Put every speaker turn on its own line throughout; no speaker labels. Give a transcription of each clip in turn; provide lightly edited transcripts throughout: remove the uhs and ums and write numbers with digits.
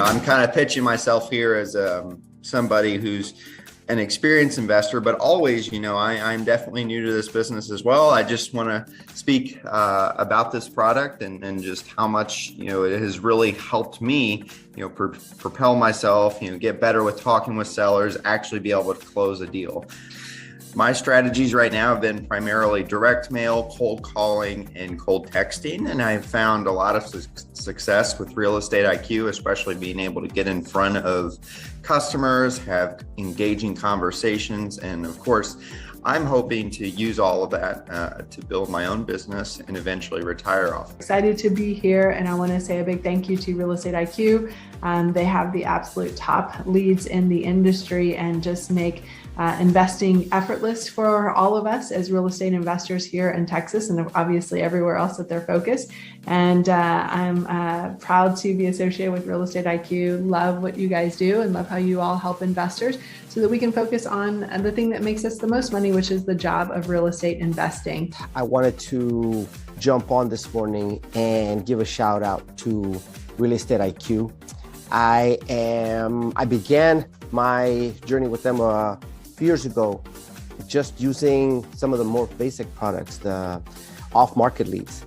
I'm kind of pitching myself here as somebody who's an experienced investor, but always, I'm definitely new to this business as well. I just want to speak about this product and just how much, it has really helped me, propel myself, get better with talking with sellers, actually be able to close a deal. My strategies right now have been primarily direct mail, cold calling, and cold texting. And I've found a lot of success with Real Estate IQ, especially being able to get in front of customers, have engaging conversations. And of course, I'm hoping to use all of that to build my own business and eventually retire off.
Excited to be here, and I want to say a big thank you to Real Estate IQ. They have the absolute top leads in the industry and just make investing effortless for all of us as real estate investors here in Texas and obviously everywhere else that they're focused. And I'm proud to be associated with Real Estate IQ. Love what you guys do and love how you all help investors so that we can focus on the thing that makes us the most money, which is the job of real estate investing.
I wanted to jump on this morning and give a shout out to Real Estate IQ. I began my journey with them a few years ago, just using some of the more basic products, the off-market leads.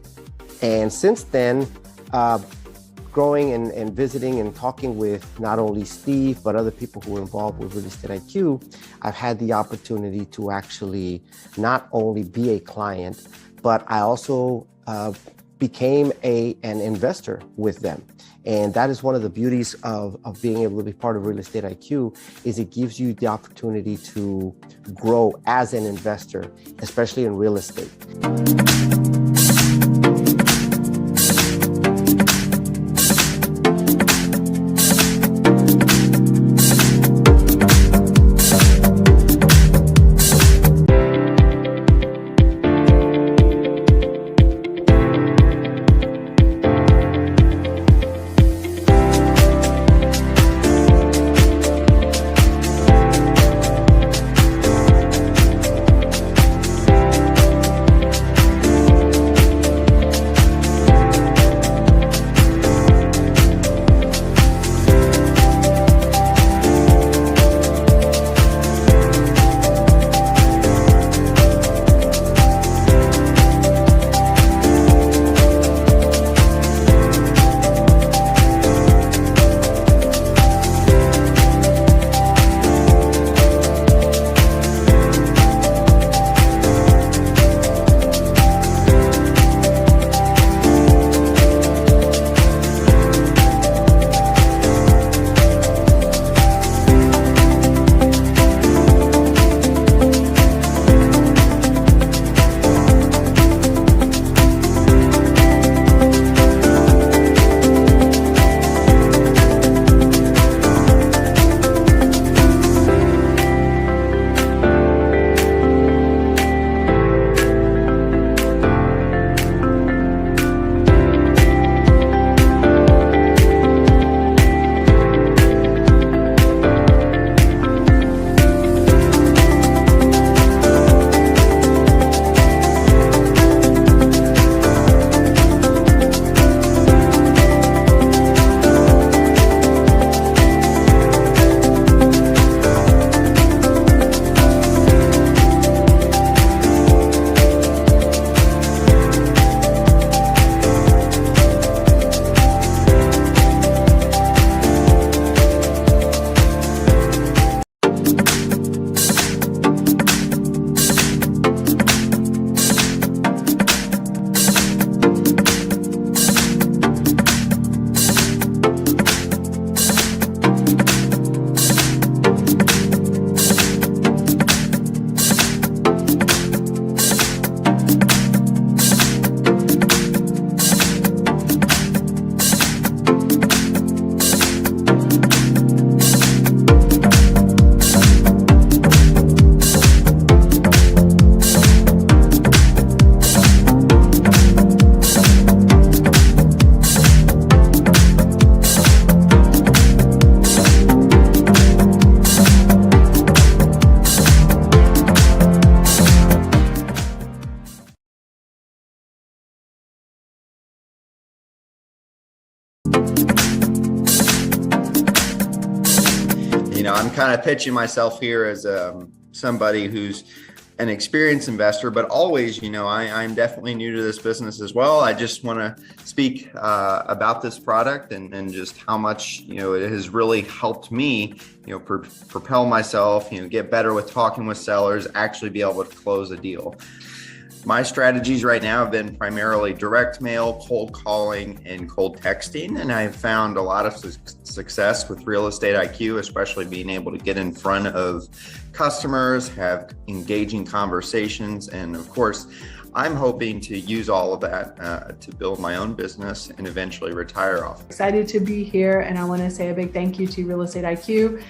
And since then, growing and visiting and talking with not only Steve, but other people who are involved with Real Estate IQ, I've had the opportunity to actually not only be a client, but I also became an investor with them. And that is one of the beauties of being able to be part of Real Estate IQ, is it gives you the opportunity to grow as an investor, especially in real estate.
I'm kind of pitching myself here as somebody who's an experienced investor, but always, I'm definitely new to this business as well. I just want to speak about this product and just how much, it has really helped me, propel myself, get better with talking with sellers, actually be able to close a deal. My strategies right now have been primarily direct mail, cold calling, and cold texting. And I've found a lot of success with Real Estate IQ, especially being able to get in front of customers, have engaging conversations. And of course, I'm hoping to use all of that to build my own business and eventually retire off.
Excited to be here, and I want to say a big thank you to Real Estate IQ.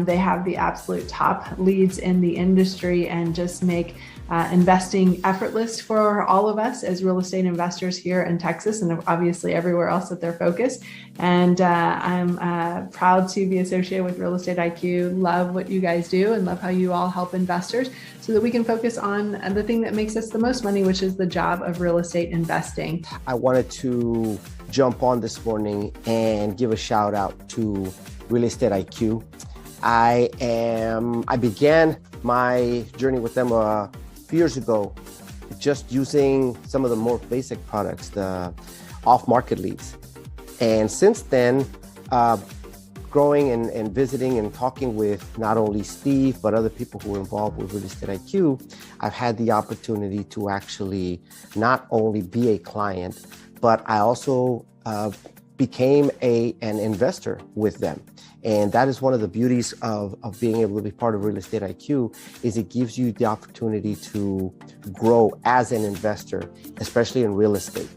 They have the absolute top leads in the industry and just make investing effortless for all of us as real estate investors here in Texas and obviously everywhere else that they're focused. And I'm proud to be associated with Real Estate IQ. Love what you guys do and love how you all help investors so that we can focus on the thing that makes us the most money, which is the job of real estate investing.
I wanted to jump on this morning and give a shout out to Real Estate IQ. I began my journey with them a few years ago, just using some of the more basic products, the off-market leads. And since then, growing and visiting and talking with not only Steve, but other people who are involved with Real Estate IQ, I've had the opportunity to actually not only be a client, but I also became an investor with them. And that is one of the beauties of being able to be part of Real Estate IQ, is it gives you the opportunity to grow as an investor, especially in real estate.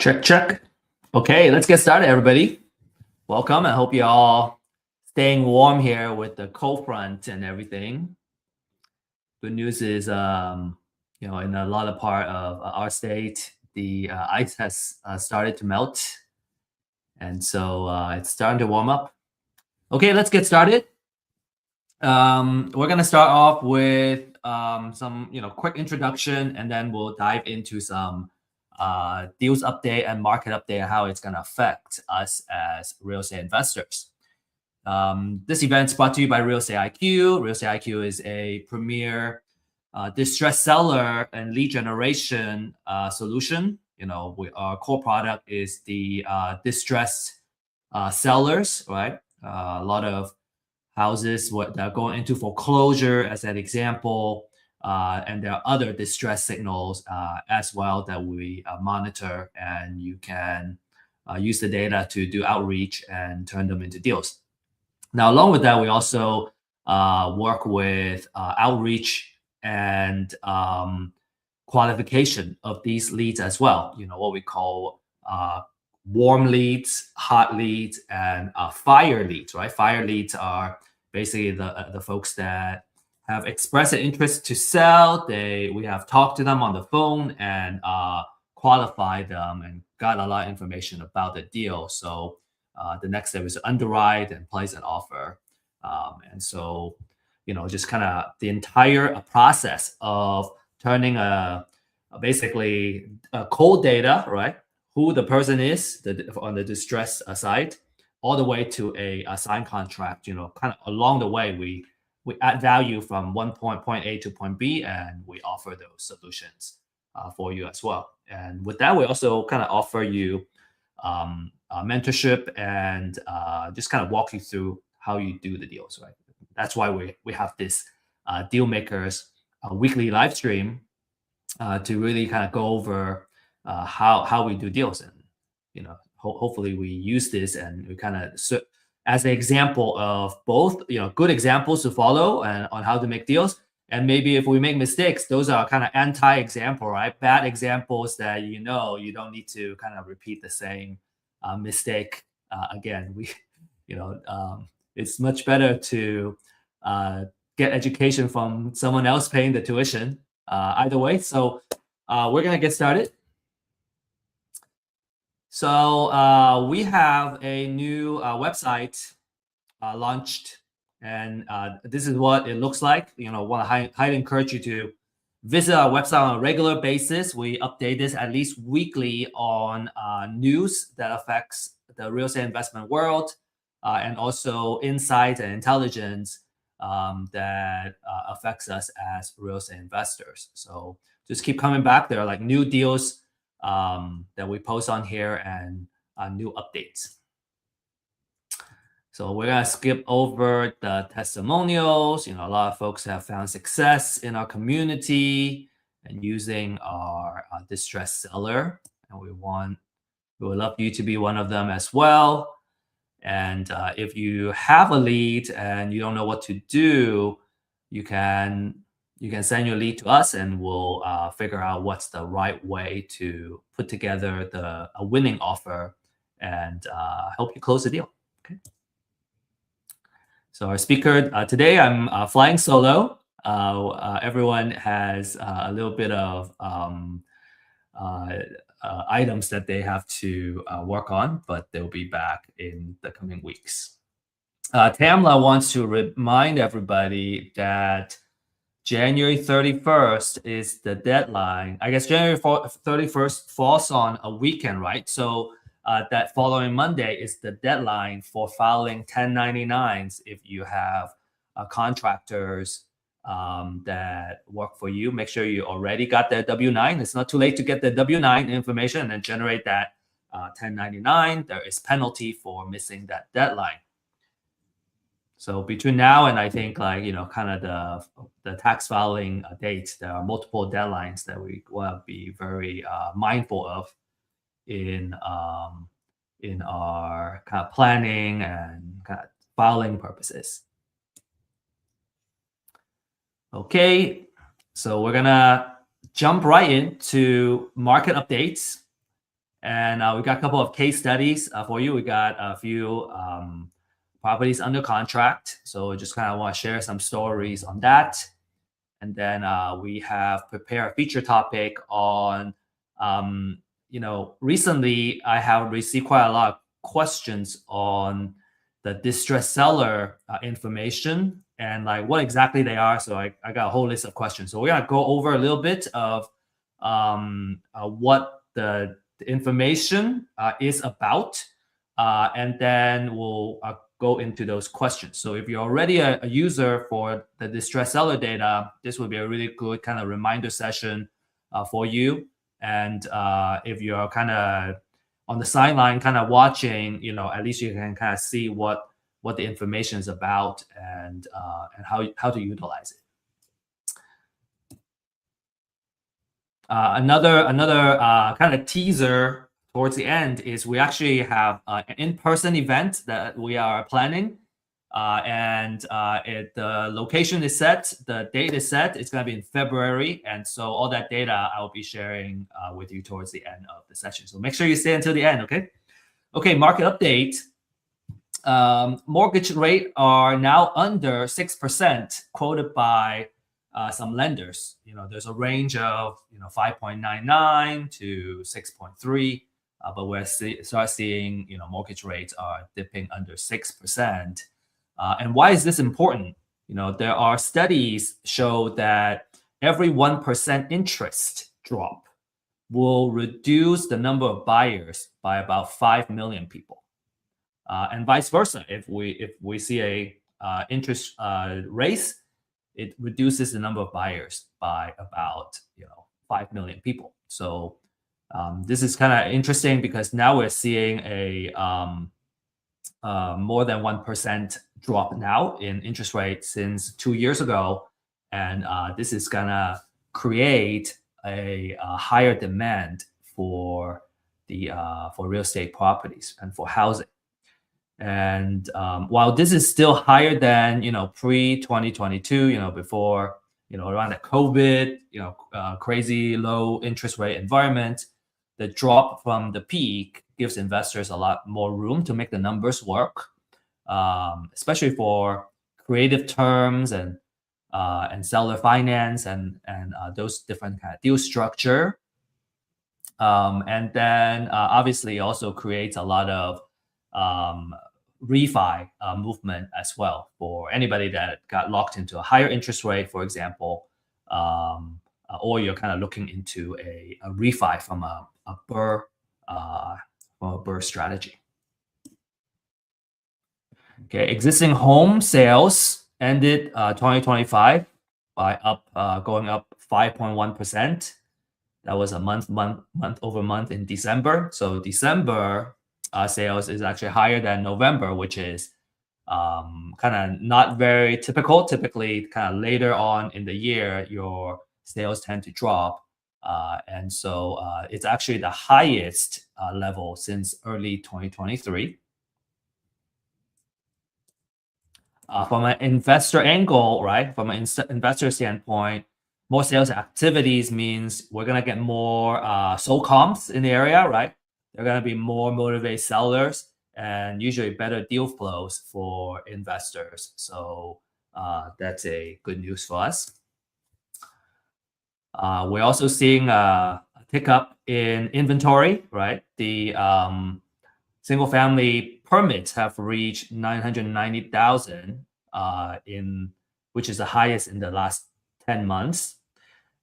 Check, check. Okay, let's get started, everybody. Welcome. I hope you're all staying warm here with the cold front and everything. Good news is, in a lot of part of our state, the ice has started to melt. And so it's starting to warm up. Okay, let's get started. We're going to start off with some, quick introduction, and then we'll dive into some deals update and market update and how it's going to affect us as real estate investors. This event is brought to you by Real Estate IQ. Real Estate IQ is a premier distressed seller and lead generation solution. Our core product is the distressed sellers, right? A lot of houses that are going into foreclosure, as an example. And there are other distress signals as well that we monitor, and you can use the data to do outreach and turn them into deals. Now, along with that, we also work with outreach and qualification of these leads as well. What we call warm leads, hot leads, and fire leads, right? Fire leads are basically the folks that have expressed an interest to sell. We have talked to them on the phone and qualified them and got a lot of information about the deal. So the next step is to underwrite and place an offer. And so, just kind of the entire process of turning basically a cold data, right? Who the person is on the distress side, all the way to a signed contract. Kind of along the way, we add value from point A to point B, and we offer those solutions for you as well. And with that, we also kind of offer you mentorship and just kind of walk you through how you do the deals, right? That's why we have this Deal Makers weekly live stream to really kind of go over how we do deals. And hopefully we use this and we kind of as an example of both good examples to follow and on how to make deals. And maybe if we make mistakes, those are kind of anti-example, right? Bad examples that you don't need to kind of repeat the same mistake again. It's much better to get education from someone else paying the tuition either way. So we're gonna get started. So we have a new website launched, and this is what it looks like. Want to highly encourage you to visit our website on a regular basis. We update this at least weekly on news that affects the real estate investment world, and also insights and intelligence that affects us as real estate investors. So just keep coming back. There are like new deals that we post on here and new updates. So we're gonna skip over the testimonials. A lot of folks have found success in our community and using our distressed seller, and we would love you to be one of them as well. And if you have a lead and you don't know what to do, you can send your lead to us, and we'll figure out what's the right way to put together a winning offer and help you close the deal. Okay. So our speaker today, I'm flying solo. Everyone has a little bit of items that they have to work on, but they'll be back in the coming weeks. Tamla wants to remind everybody that January 31st is the deadline. I guess January 31st falls on a weekend, right? So that following Monday is the deadline for filing 1099s if you have contractors that work for you. Make sure you already got their W-9. It's not too late to get the W-9 information and then generate that 1099. There is penalty for missing that deadline. So between now and I think kind of the tax filing date, there are multiple deadlines that we want to be very mindful of in our kind of planning and kind of filing purposes. Okay, so we're gonna jump right into market updates. And we got a couple of case studies for you. We got a few properties under contract. So just kind of want to share some stories on that. And then we have prepared a feature topic on, recently I have received quite a lot of questions on the distressed seller information and like what exactly they are. So I got a whole list of questions. So we're gonna go over a little bit of what the information is about, and then we'll go into those questions. So if you're already a user for the distressed seller data, this would be a really good kind of reminder session for you. And if you're kind of on the sideline, kind of watching, at least you can kind of see what the information is about and how to utilize it. Another kind of teaser towards the end is we actually have an in-person event that we are planning, and the location is set, the date is set. It's going to be in February, and so all that data I will be sharing with you towards the end of the session. So make sure you stay until the end, okay? Okay, market update. Mortgage rate are now under 6%, quoted by some lenders. There's a range of 5.99 to 6.3, but we're start seeing mortgage rates are dipping under 6%. And why is this important? There are studies show that every 1% interest drop will reduce the number of buyers by about 5 million people, and vice versa. If we see a interest raise, it reduces the number of buyers by about 5 million people. So this is kind of interesting because now we're seeing a more than 1% drop now in interest rate since 2 years ago, and this is gonna create a higher demand for the for real estate properties and for housing. And while this is still higher than pre 2022, before around the COVID crazy low interest rate environment, the drop from the peak gives investors a lot more room to make the numbers work, especially for creative terms and seller finance and those different kind of deal structure. And then obviously also creates a lot of refi movement as well for anybody that got locked into a higher interest rate, for example, or you're kind of looking into a refi from a BRRRR strategy. Okay, existing home sales ended 2025 by going up 5.1%. That was a month over month in December. So December sales is actually higher than November, which is kind of not very typical. Typically, kind of later on in the year, your sales tend to drop. And so it's actually the highest level since early 2023. From an investor angle, right? From an investor standpoint, more sales activities means we're going to get more sold comps in the area, right? They're going to be more motivated sellers and usually better deal flows for investors. So that's a good news for us. We're also seeing a tick up in inventory, right? The single family permits have reached 990,000 which is the highest in the last 10 months.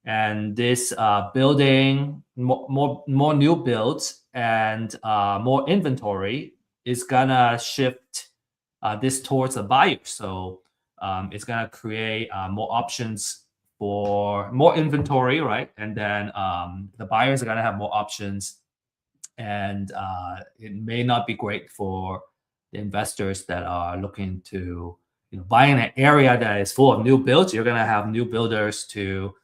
And this building more new builds and more inventory is gonna shift this towards the buyer. So it's gonna create more options for more inventory, right? And then the buyers are gonna have more options, and it may not be great for the investors that are looking to buy in an area that is full of new builds. You're gonna have new builders to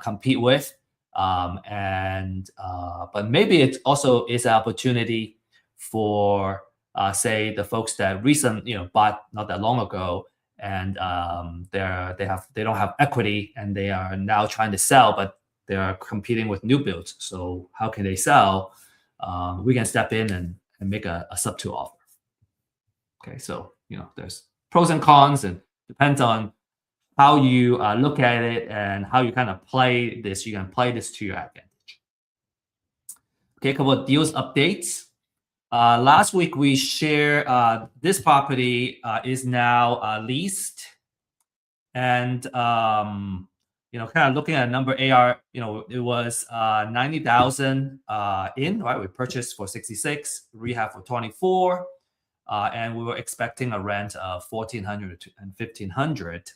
compete with, but maybe it also is an opportunity for say the folks that bought not that long ago, and they don't have equity and they are now trying to sell, but they are competing with new builds. So how can they sell? we can step in and make a sub 2 offer. Okay, so there's pros and cons, and depends on how you look at it and how you kind of play this. You can play this to your advantage. Okay, a couple of deals updates. Last week we shared this property is now leased, and kind of looking at number AR, it was 90,000 in, right? We purchased for 66, rehab for 24, and we were expecting a rent of 1,400 and 1,500.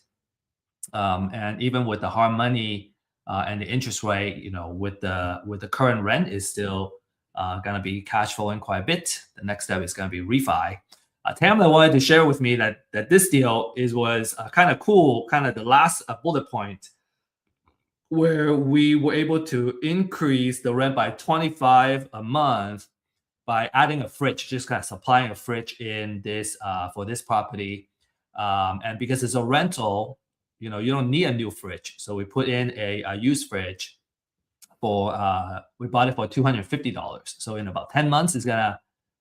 And even with the hard money and the interest rate, with the current rent is still going to be cash flowing quite a bit. The next step is going to be refi. Tamla wanted to share with me that this deal was kind of cool, kind of the last bullet point, where we were able to increase the rent by $25 a month by adding a fridge, just kind of supplying a fridge in this for this property. And because it's a rental, you don't need a new fridge. So we put in a used fridge for, we bought it for $250. So in about 10 months, it's gonna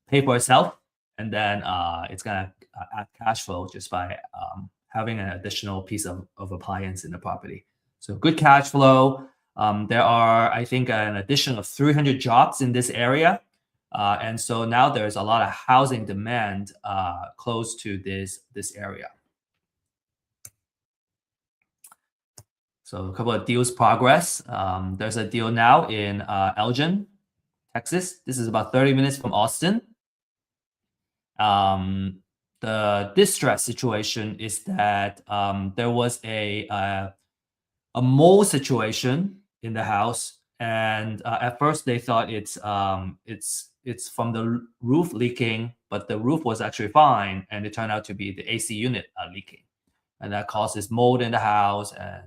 pay for itself. And then it's gonna add cash flow just by having an additional piece of appliance in the property. So good cash flow. There are, I think, an addition of 300 jobs in this area. And so now there's a lot of housing demand close to this area. So a couple of deals progress. There's a deal now in Elgin, Texas. This is about 30 minutes from Austin. The distress situation is that there was a mold situation in the house, and at first they thought it's from the roof leaking, but the roof was actually fine, and it turned out to be the AC unit leaking, and that causes mold in the house, and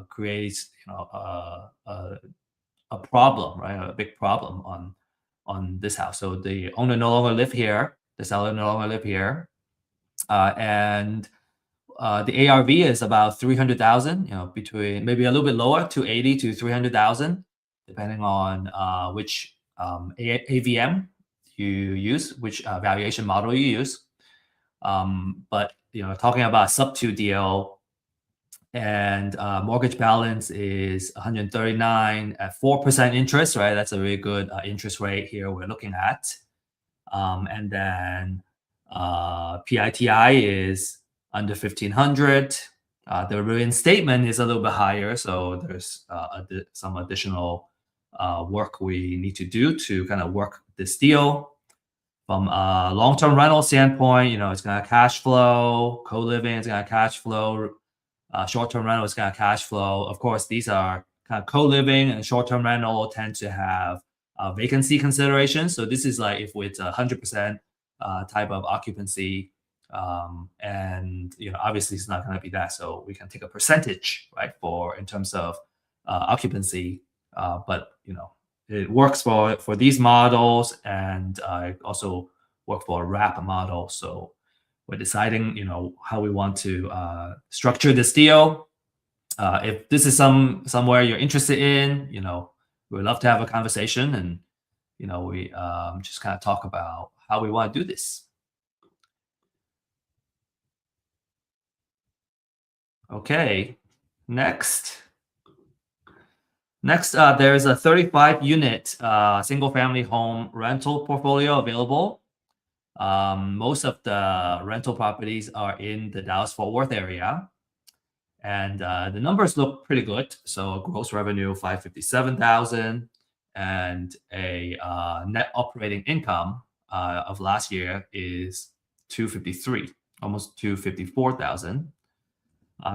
creates a problem, right? A big problem on this house. So the owner no longer live here, the seller no longer live here, and the ARV is about 300,000. Between maybe a little bit lower, 280 to 300,000, depending on which AVM you use, which valuation model you use. But talking about a sub 2 deal, and mortgage balance is 139 at 4% interest, right? That's a really good interest rate here we're looking at. And then PITI is under 1,500. The reinstatement is a little bit higher, so there's some additional work we need to do to kind of work this deal. From a long-term rental standpoint, it's going to cash flow. Co-living is going to cash flow. Short-term rental is going to cash flow. Of course, these are kind of co-living, and short-term rental tend to have vacancy considerations. So this is like if it's 100% type of occupancy, and obviously it's not going to be that. So we can take a percentage, right, in terms of occupancy. But it works for these models, and it also work for a wrap model. So we're deciding, how we want to structure this deal. If this is somewhere you're interested in, we'd love to have a conversation, and we just kind of talk about how we want to do this. Okay, next, there's a 35-unit single-family home rental portfolio available. Most of the rental properties are in the Dallas-Fort Worth area, and the numbers look pretty good. So a gross revenue $557,000, and a net operating income of last year is $253,000, almost $254,000.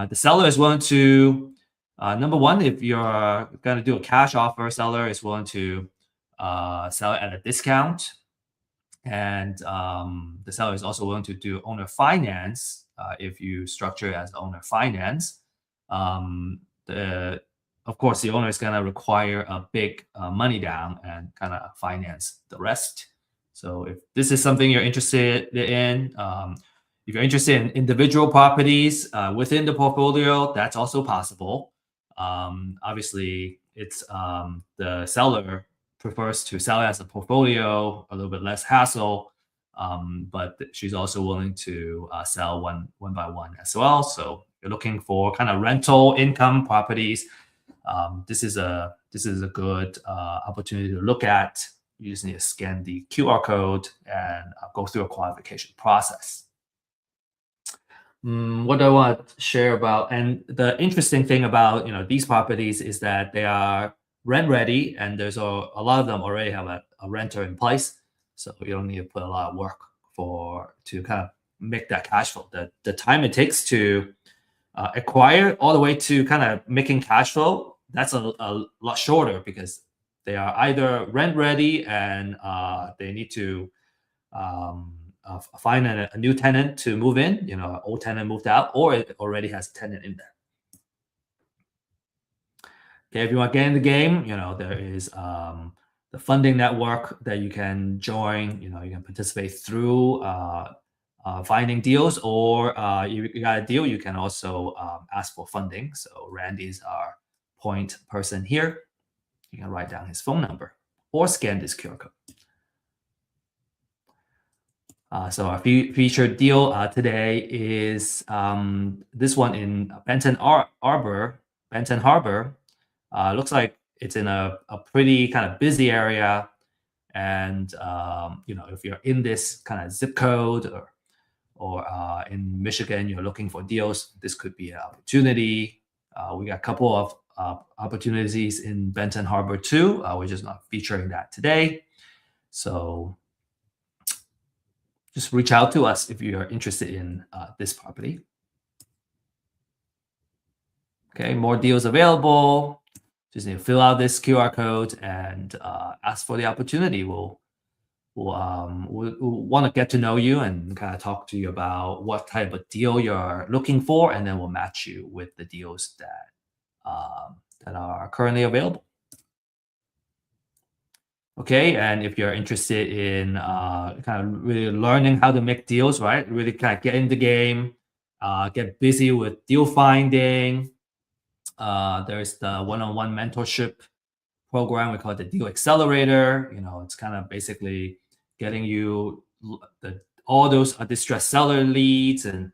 The seller is willing to, number one, if you're going to do a cash offer, seller is willing to sell it at a discount. And the seller is also willing to do owner finance if you structure it as owner finance. Of course, the owner is going to require a big money down and kind of finance the rest. So if this is something you're interested in, if you're interested in individual properties within the portfolio, that's also possible. Obviously, it's the seller prefers to sell it as a portfolio, a little bit less hassle. But she's also willing to sell one by one as well. So if you're looking for kind of rental income properties, this is a good opportunity to look at. You just need to scan the QR code and go through a qualification process. What do I want to share about? And the interesting thing about these properties is that they are rent ready, and there's a lot of them already have a renter in place, so you don't need to put a lot of work to kind of make that cash flow. The time it takes to acquire all the way to kind of making cash flow, that's a lot shorter, because they are either rent ready and they need to find a new tenant to move in, an old tenant moved out, or it already has a tenant in there. Okay, if you want to get in the game, there is the funding network that you can join. You can participate through finding deals, or you got a deal, you can also ask for funding. So Randy's our point person here. You can write down his phone number or scan this QR code. So our featured deal today is this one in Benton Harbor. Looks like it's in a pretty kind of busy area, and if you're in this kind of zip code or in Michigan, you're looking for deals, this could be an opportunity. We got a couple of opportunities in Benton Harbor too. We're just not featuring that today. So just reach out to us if you're interested in this property. Okay, more deals available. Just need to fill out this QR code and ask for the opportunity. We'll want to get to know you and kind of talk to you about what type of deal you're looking for, and then we'll match you with the deals that are currently available. Okay, and if you're interested in kind of really learning how to make deals, right? Really kind of get in the game, get busy with deal finding. There's the one-on-one mentorship program. We call it the Deal Accelerator. It's kind of basically getting you all those distressed seller leads, and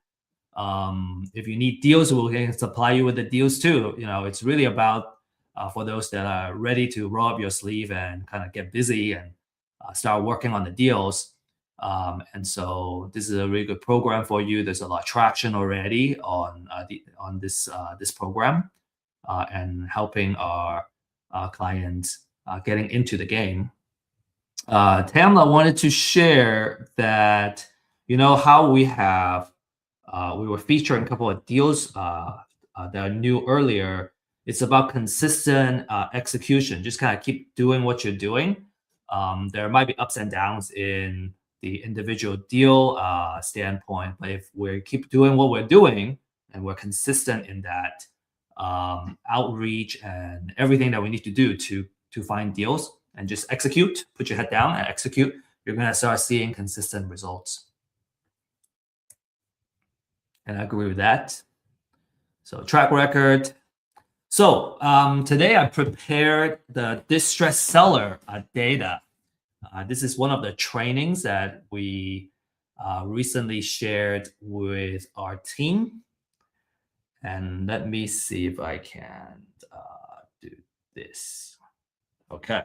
if you need deals, we can supply you with the deals too. It's really about for those that are ready to roll up your sleeve and kind of get busy and start working on the deals. And so this is a really good program for you. There's a lot of traction already on this program and helping our clients getting into the game. Tamla wanted to share that how we were featuring a couple of deals that are new earlier. It's about consistent execution. Just kind of keep doing what you're doing. There might be ups and downs in the individual deal standpoint, but if we keep doing what we're doing and we're consistent in that outreach and everything that we need to do to find deals, and just execute, put your head down and execute, you're going to start seeing consistent results. And I agree with that. So track record. So today I prepared the distressed seller data. This is one of the trainings that we recently shared with our team. And let me see if I can do this. Okay.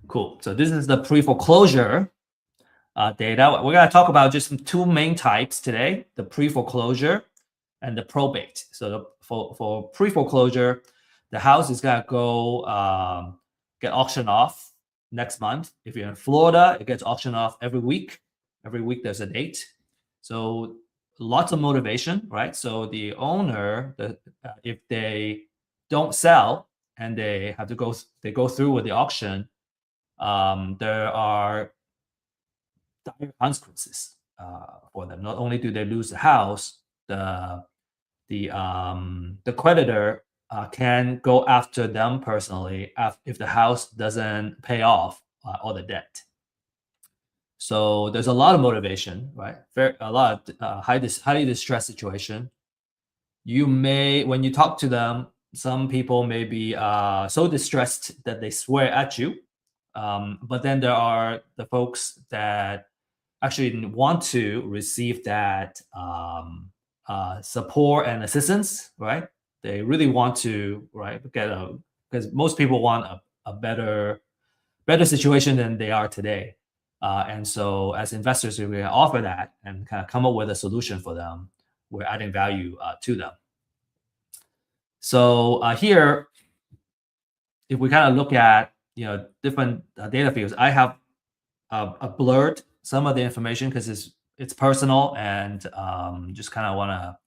Cool. So this is the pre-foreclosure data. We're going to talk about just two main types today, the pre-foreclosure and the probate. So for pre-foreclosure, the house is going to go get auctioned off next month. If you're in Florida, it gets auctioned off every week. Every week there's a date. So lots of motivation, right? So the owner, if they don't sell and they have to go through with the auction, there are dire consequences for them. Not only do they lose the house, the creditor can go after them personally if the house doesn't pay off all the debt. So there's a lot of motivation, right? A lot of highly distressed situation. You may, when you talk to them, some people may be so distressed that they swear at you. But then there are the folks that actually want to receive that support and assistance, right? They really want to, right, get because most people want a better situation than they are today. And so as investors, we offer that and kind of come up with a solution for them. We're adding value to them. So here, if we kind of look at different data fields, I have blurred some of the information because it's personal and just kind of want to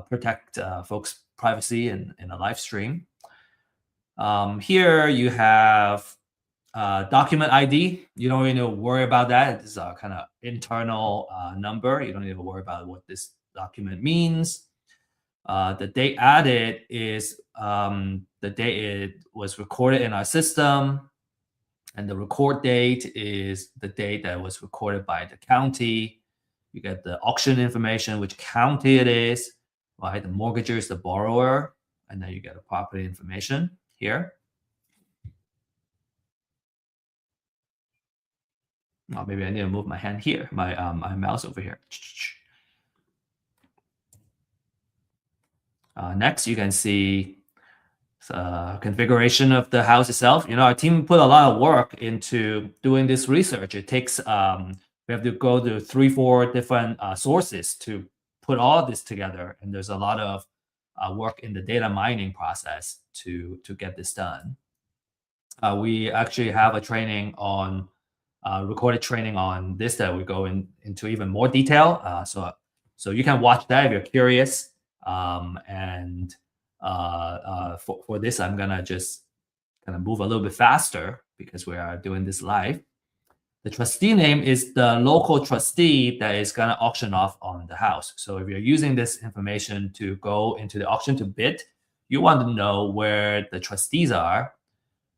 protect folks' privacy in a live stream. Here you have document ID. You don't really need to worry about that. It's a kind of internal number. You don't need to worry about what this document means. The date added is the date it was recorded in our system. And the record date is the date that was recorded by the county. You get the auction information, which county it is, right? The mortgager is the borrower. And then you get the property information here. Oh, maybe I need to move my hand here, my mouse over here. Next, you can see configuration of the house itself. Our team put a lot of work into doing this research. It takes we have to go to 3-4 different sources to put all this together, and there's a lot of work in the data mining process to get this done. We actually have a training on recorded training on this that we go into even more detail. So you can watch that if you're curious. And for this, I'm gonna just kind of move a little bit faster because we are doing this live. The trustee name is the local trustee that is gonna auction off on the house. So if you're using this information to go into the auction to bid, you want to know where the trustees are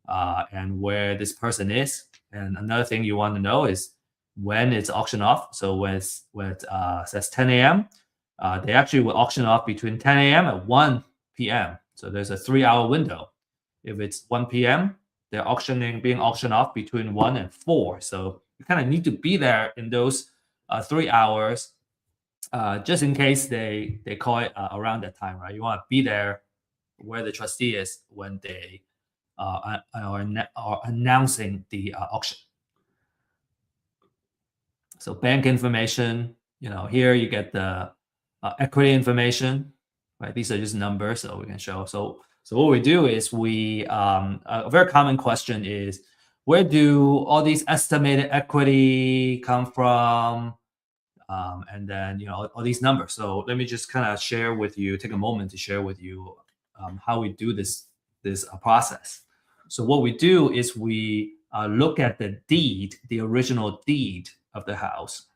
and where this person is. And another thing you want to know is when it's auction off. So when it says 10 a.m., they actually will auction off between 10 a.m. and 1 p.m. So there's a 3-hour window. If it's 1 p.m., they're being auctioned off between 1 and 4. So you kind of need to be there in those 3 hours, just in case they call it around that time, right? You want to be there where the trustee is when they are announcing the auction. So bank information, here you get the equity information, right? These are just numbers, so we can show. So what we do is a very common question is, where do all these estimated equity come from? And then, all these numbers. So let me just kind of take a moment to share with you how we do this process. So what we do is we look at the original deed of the house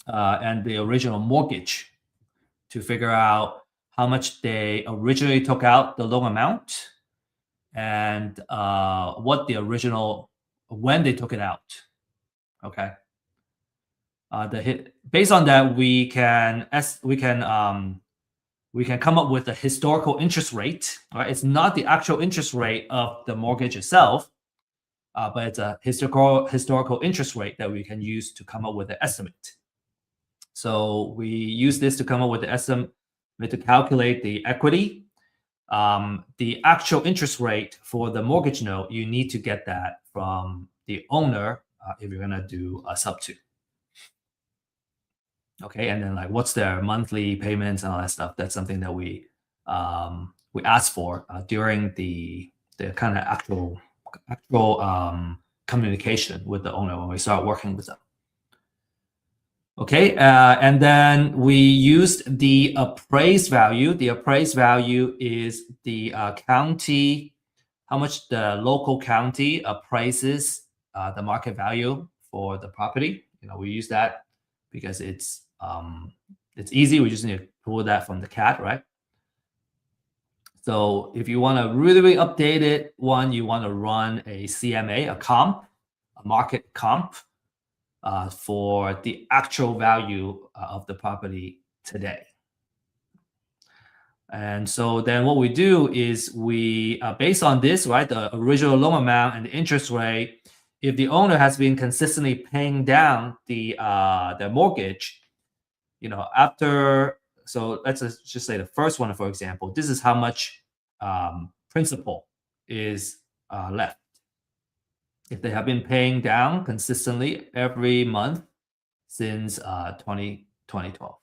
and the original mortgage to figure out how much they originally took out, the loan amount, and when they took it out. Okay. Based on that, we can come up with a historical interest rate. Right? It's not the actual interest rate of the mortgage itself, but it's a historical interest rate that we can use to come up with an estimate. So we use this to come up with the estimate to calculate the equity. The actual interest rate for the mortgage note, you need to get that from the owner if you're gonna do a sub-2. Okay, and then what's their monthly payments and all that stuff. That's something that we ask for during the kind of actual communication with the owner when we start working with them. Okay, and then we used the appraised value. The appraised value is the county, how much the local county appraises the market value for the property. We use that because it's easy. We just need to pull that from the CAD, right? So if you want to really updated one, you want to run a CMA, a market comp for the actual value of the property today. And so then what we do is we, based on this, right, the original loan amount and the interest rate, if the owner has been consistently paying down the mortgage, after, so let's just say the first one, for example, this is how much principal is left. If they have been paying down consistently every month since 2012,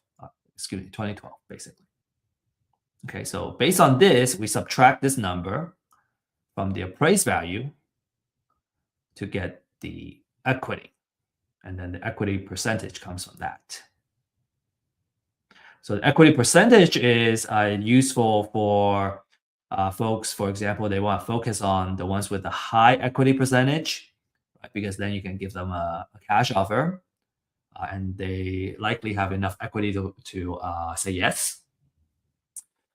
basically. Okay, so based on this, we subtract this number from the appraised value to get the equity. And then the equity percentage comes from that. So the equity percentage is useful for folks, for example, they want to focus on the ones with a high equity percentage, right? Because then you can give them a cash offer and they likely have enough equity to say yes.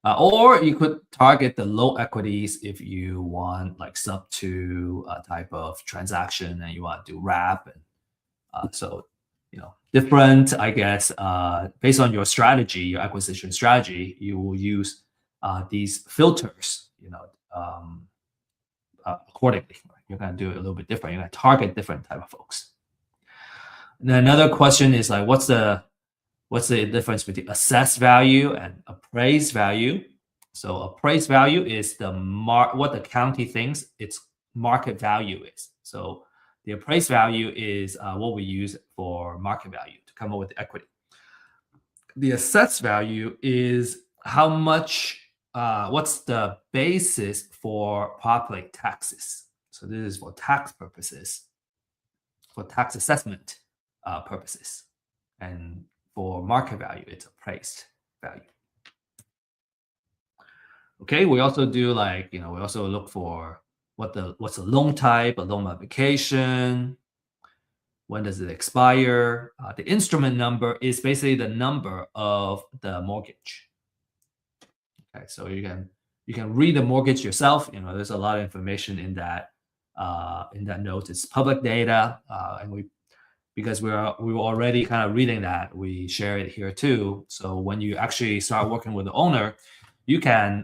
Or you could target the low equities if you want like sub 2 type of transaction and you want to do wrap. And so, different, I guess, based on your strategy, your acquisition strategy, you will use these filters, accordingly. You're going to do it a little bit different. You're going to target different type of folks. And then another question is like, what's the difference between assessed value and appraised value? So appraised value is what the county thinks its market value is. So the appraised value is what we use for market value to come up with the equity. The assessed value is how much, what's the basis for property taxes. So this is for tax purposes, for tax assessment purposes. And for market value, it's appraised value. Okay, we also do we also look for what's the loan type, a loan modification, when does it expire. The instrument number is basically the number of the mortgage. Okay, so you can read the mortgage yourself. There's a lot of information in that note. It's public data, and because we were already kind of reading that, we share it here too. So when you actually start working with the owner, you can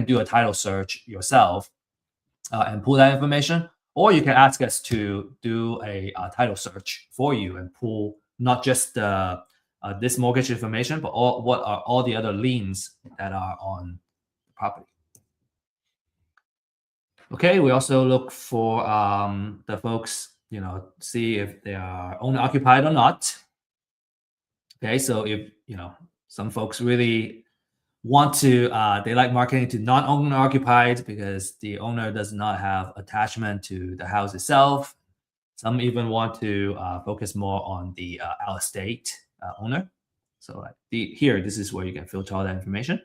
do a title search yourself and pull that information, or you can ask us to do a title search for you and pull not just this mortgage information, but what are all the other liens that are on the property. Okay, we also look for the folks, see if they are owner occupied or not. Okay, so if some folks really want to, they like marketing to non-owner occupied because the owner does not have attachment to the house itself. Some even want to focus more on the out estate owner. So here, this is where you can filter all that information.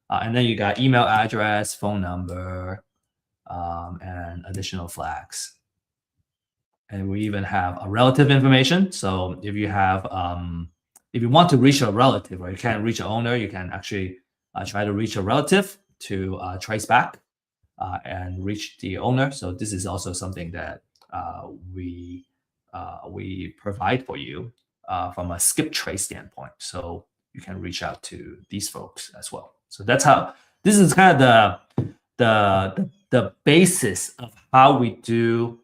And then you got email address, phone number, and additional flags. And we even have a relative information. So if you have, if you want to reach a relative, or you can't reach an owner, you can actually try to reach a relative to trace back and reach the owner. So this is also something that we provide for you from a skip trace standpoint. So you can reach out to these folks as well. So that's how, this is kind of the basis of how we do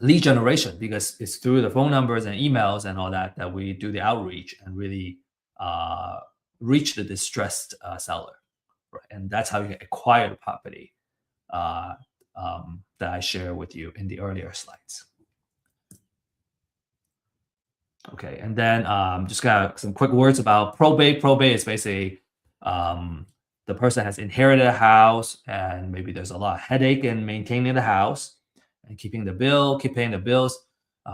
lead generation, because it's through the phone numbers and emails and all that we do the outreach and really reach the distressed seller, right? And that's how you can acquire the property that I share with you in the earlier slides. Okay, and then just got some quick words about probate. Probate is basically the person has inherited a house and maybe there's a lot of headache in maintaining the house and keep paying the bills,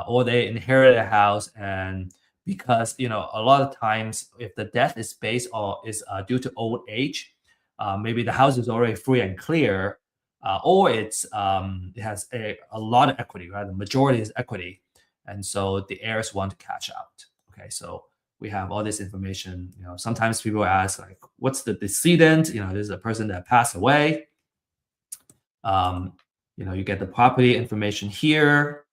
or they inherit a house, and because a lot of times if the death is based or is due to old age, maybe the house is already free and clear, or it has a lot of equity, right? The majority is equity, and so the heirs want to cash out. Okay, so we have all this information. Sometimes people ask like, what's the decedent? There's a person that passed away. You get the property information here,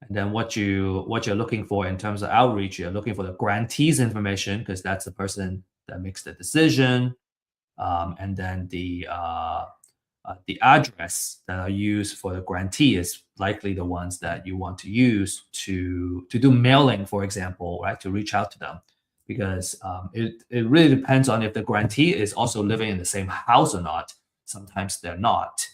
and then what you're looking for in terms of outreach, you're looking for the grantee's information because that's the person that makes the decision. and then the address that are used for the grantee is likely the ones that you want to use to do mailing, for example, right, to reach out to them, because it really depends on if the grantee is also living in the same house or not. Sometimes they're not.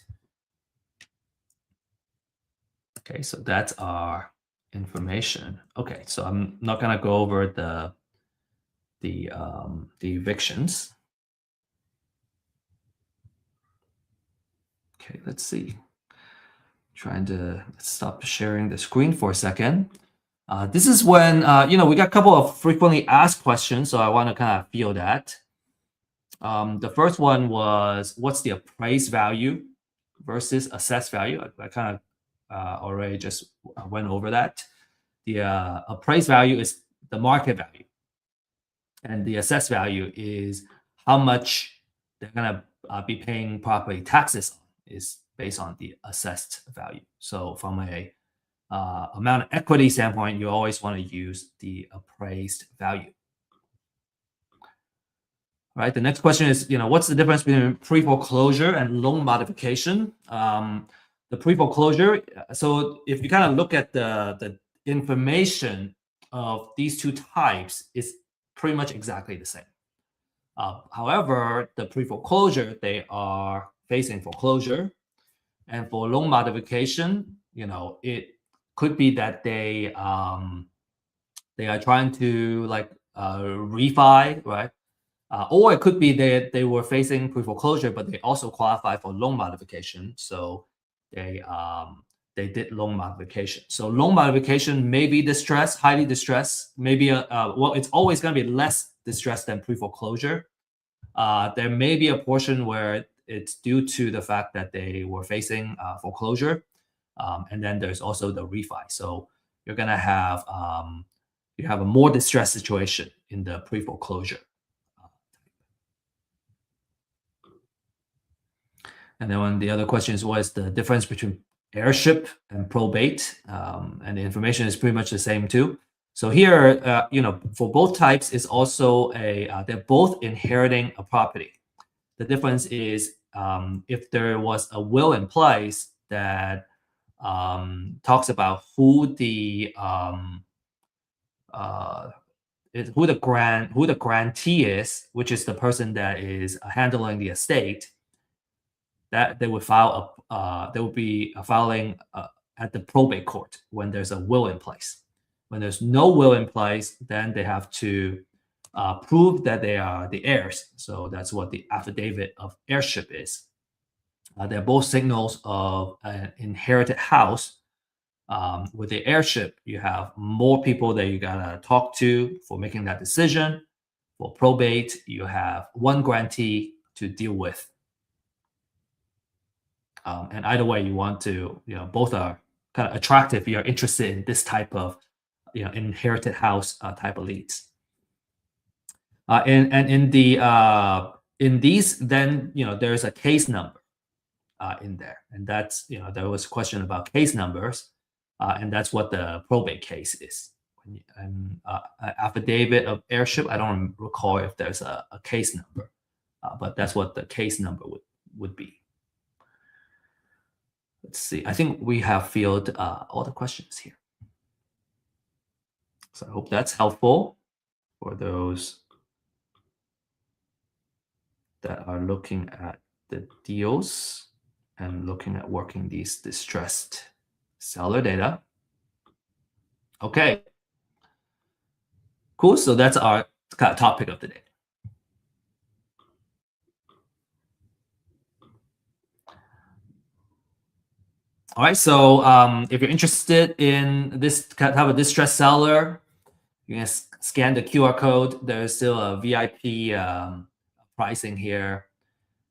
Okay, so that's our information. Okay, so I'm not gonna go over the evictions. Okay, let's see. Trying to stop sharing the screen for a second. This is when, we got a couple of frequently asked questions, so I want to kind of feel that. The first one was, what's the appraised value versus assessed value? I kind of already just went over that. The appraised value is the market value, and the assessed value is how much they're going to be paying property taxes on, is based on the assessed value. So from a amount of equity standpoint, you always want to use the appraised value. All right. The next question is, what's the difference between pre-foreclosure and loan modification? The pre-foreclosure. So if you kind of look at the information of these two types, it's pretty much exactly the same. However, the pre-foreclosure, they are facing foreclosure, and for loan modification, it could be that they are trying to refi, right? Or it could be that they were facing pre-foreclosure, but they also qualify for loan modification, so they did loan modification. So loan modification may be distressed, highly distressed, maybe it's always going to be less distressed than pre-foreclosure. There may be a portion where it's due to the fact that they were facing foreclosure, and then there's also the refi. So you're going to have a more distressed situation in the pre-foreclosure. And then the other question is, what is the difference between heirship and probate? And the information is pretty much the same too. So here, for both types, is also they're both inheriting a property. The difference is if there was a will in place that talks about who the grantee is, which is the person that is handling the estate, that they would they would be filing at the probate court when there's a will in place. When there's no will in place, then they have to prove that they are the heirs. So that's what the affidavit of heirship is. They're both signals of an inherited house. With the heirship, you have more people that you gotta talk to for making that decision. For probate, you have one grantee to deal with. And either way, you want to, both are kind of attractive if you're interested in this type of, inherited house type of leads. And in these, then, there's a case number in there. And that's, there was a question about case numbers. And that's what the probate case is. And affidavit of heirship, I don't recall if there's a case number, but that's what the case number would be. Let's see. I think we have fielded all the questions here. So I hope that's helpful for those that are looking at the deals and looking at working these distressed seller data. Okay. Cool. So that's our kind of topic of the day. All right, so if you're interested in this type of distressed seller, you can scan the QR code. There's still a VIP pricing here,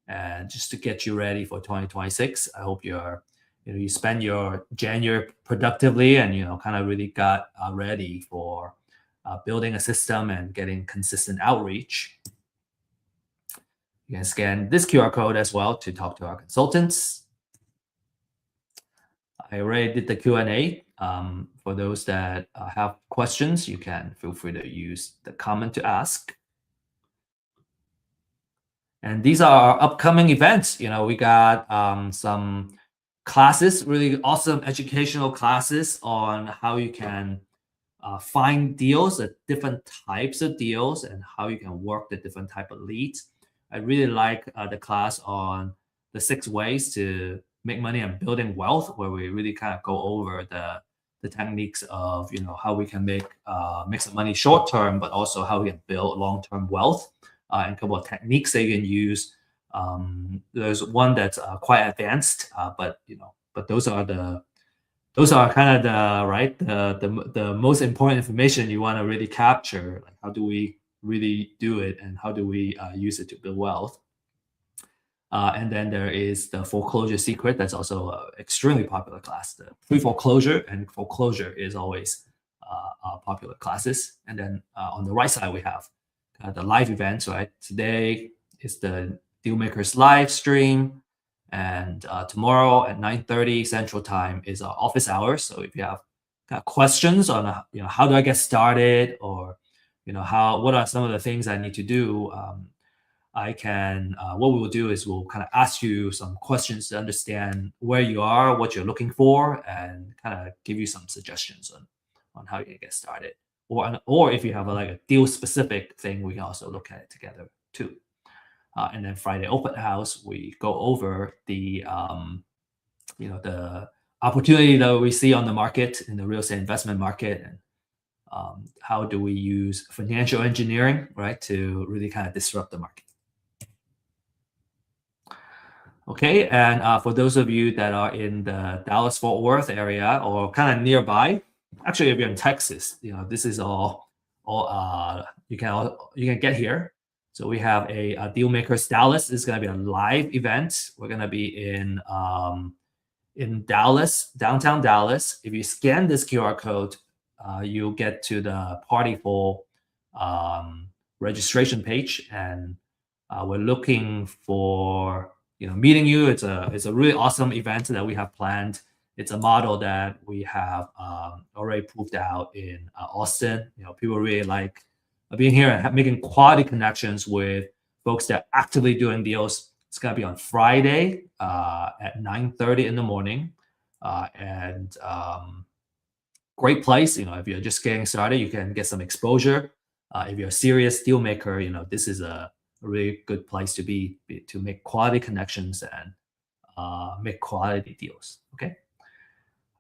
and just to get you ready for 2026. I hope you spend your January productively, and kind of really got ready for building a system and getting consistent outreach. You can scan this QR code as well to talk to our consultants. I already did the Q&A. For those that have questions, you can feel free to use the comment to ask. And these are our upcoming events. We got some classes, really awesome educational classes on how you can find deals, different types of deals, and how you can work the different type of leads. I really like the class on the 6 ways to make money and building wealth, where we really kind of go over the techniques of how we can make some money short term, but also how we can build long-term wealth, and a couple of techniques that you can use. There's one that's quite advanced, but those are kind of the most important information you want to really capture. Like, how do we really do it, and how do we use it to build wealth? And then there is the foreclosure secret. That's also an extremely popular class. The pre-foreclosure and foreclosure is always popular classes. And then on the right side, we have the live events, right? Today is the Dealmakers live stream. And tomorrow at 9:30 Central Time is our office hours. So if you have questions on how do I get started, or what are some of the things I need to do, I can, what we will do is we'll kind of ask you some questions to understand where you are, what you're looking for, and kind of give you some suggestions on how you can get started. Or if you have a deal specific thing, we can also look at it together too. And then Friday open house, we go over the opportunity that we see on the market, in the real estate investment market, and how do we use financial engineering, right, to really kind of disrupt the market. Okay, and for those of you that are in the Dallas-Fort Worth area or kind of nearby, actually, if you're in Texas, this is all you can get here. So we have a Dealmakers Dallas. This is going to be a live event. We're going to be in Dallas, downtown Dallas. If you scan this QR code, you'll get to the Party for registration page, and we're looking for meeting you. It's a really awesome event that we have planned. It's a model that we have already proved out in Austin. People really like being here and making quality connections with folks that are actively doing deals. It's going to be on Friday at 9:30 in the morning, and great place. If you're just getting started, you can get some exposure. If you're a serious deal maker, this is a really good place to be to make quality connections and make quality deals. Okay,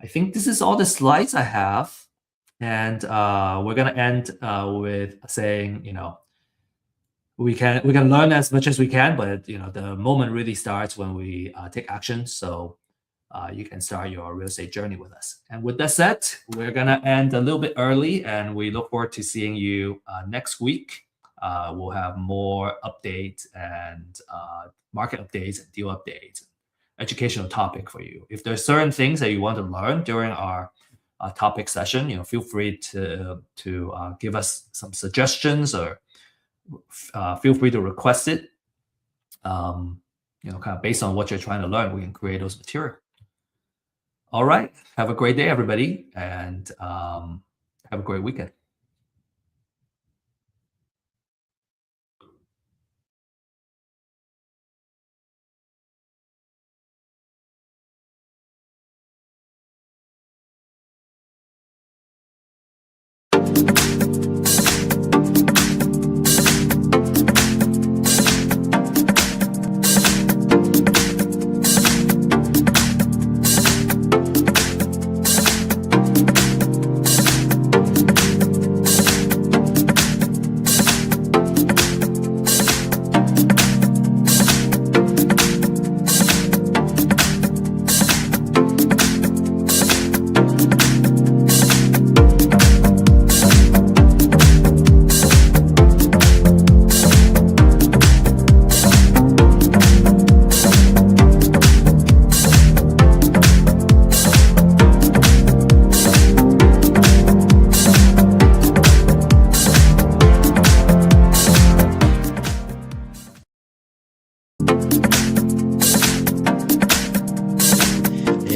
I think this is all the slides I have, and we're gonna end with saying, we can learn as much as we can, but the moment really starts when we take action. So you can start your real estate journey with us. And with that said, we're gonna end a little bit early, and we look forward to seeing you next week. We'll have more updates and market updates and deal updates, educational topic for you. If there's certain things that you want to learn during our topic session, feel free to give us some suggestions, or feel free to request it. Kind of based on what you're trying to learn, we can create those material. All right. Have a great day, everybody, and have a great weekend.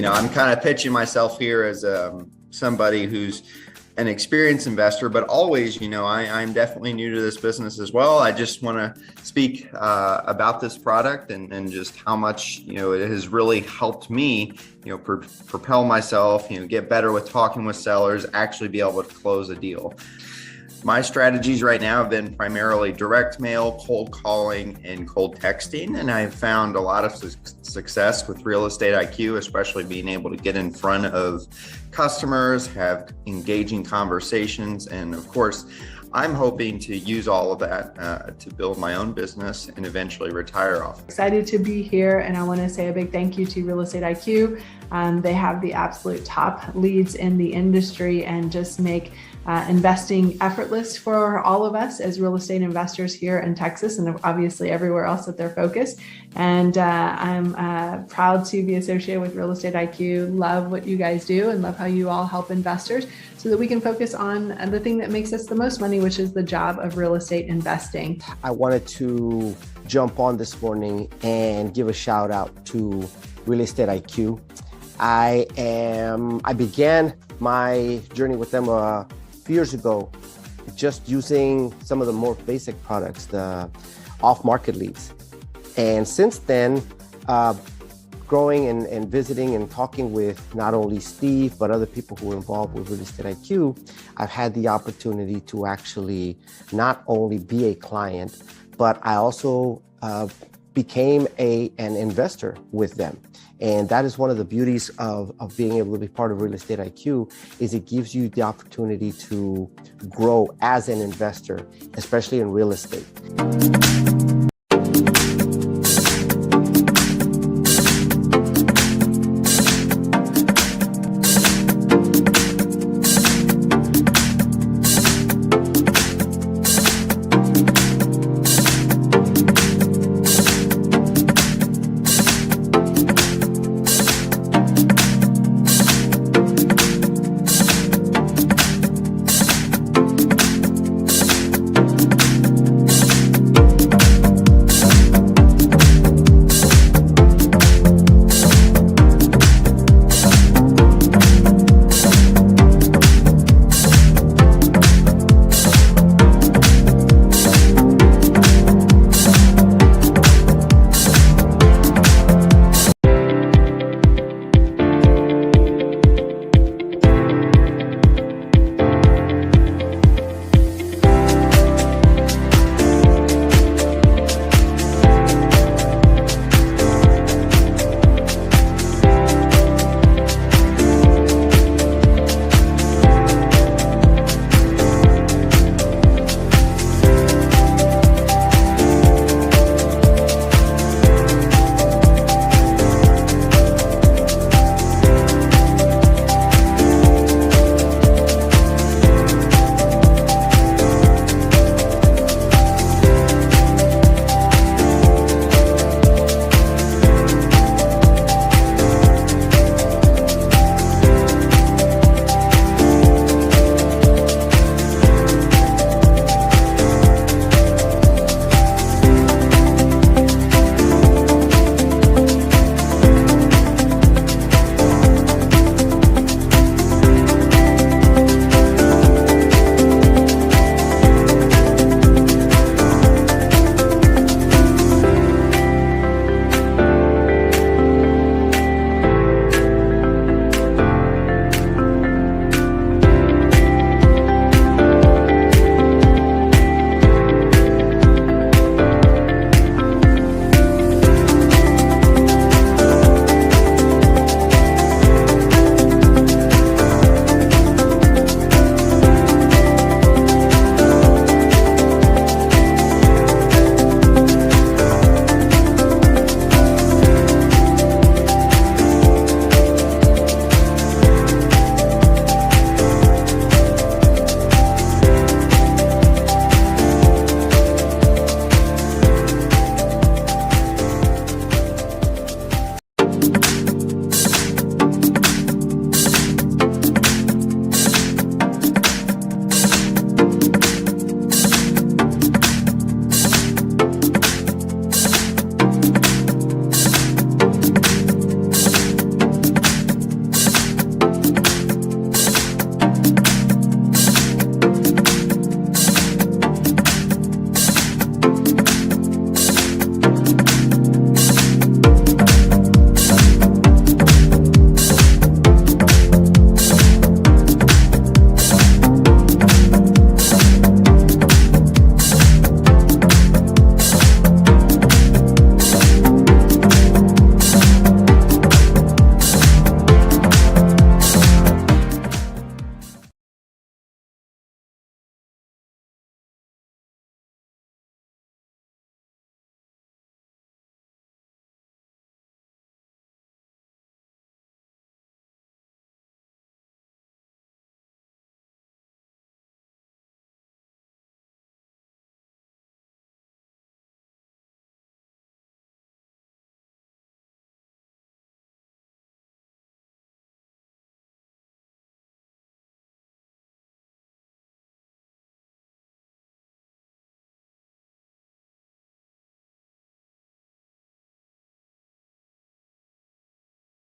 I'm kind of pitching myself here as somebody who's an experienced investor, but always, I'm definitely new to this business as well. I just want to speak about this product and just how much, it has really helped me, propel myself, get better with talking with sellers, actually be able to close a deal. My strategies right now have been primarily direct mail, cold calling, and cold texting. And I've found a lot of success with Real Estate IQ, especially being able to get in front of customers, have engaging conversations. And of course, I'm hoping to use all of that to build my own business and eventually retire off.
Excited to be here, and I want to say a big thank you to Real Estate IQ. They have the absolute top leads in the industry and just make investing effortless for all of us as real estate investors here in Texas and obviously everywhere else that they're focused. And I'm proud to be associated with Real Estate IQ. Love what you guys do and love how you all help investors so that we can focus on the thing that makes us the most money, which is the job of real estate investing.
I wanted to jump on this morning and give a shout out to Real Estate IQ. I began my journey with them a few years ago, just using some of the more basic products, the off-market leads. And since then, growing and visiting and talking with not only Steve, but other people who are involved with Real Estate IQ, I've had the opportunity to actually not only be a client, but I also became an investor with them. And that is one of the beauties of being able to be part of Real Estate IQ, is it gives you the opportunity to grow as an investor, especially in real estate.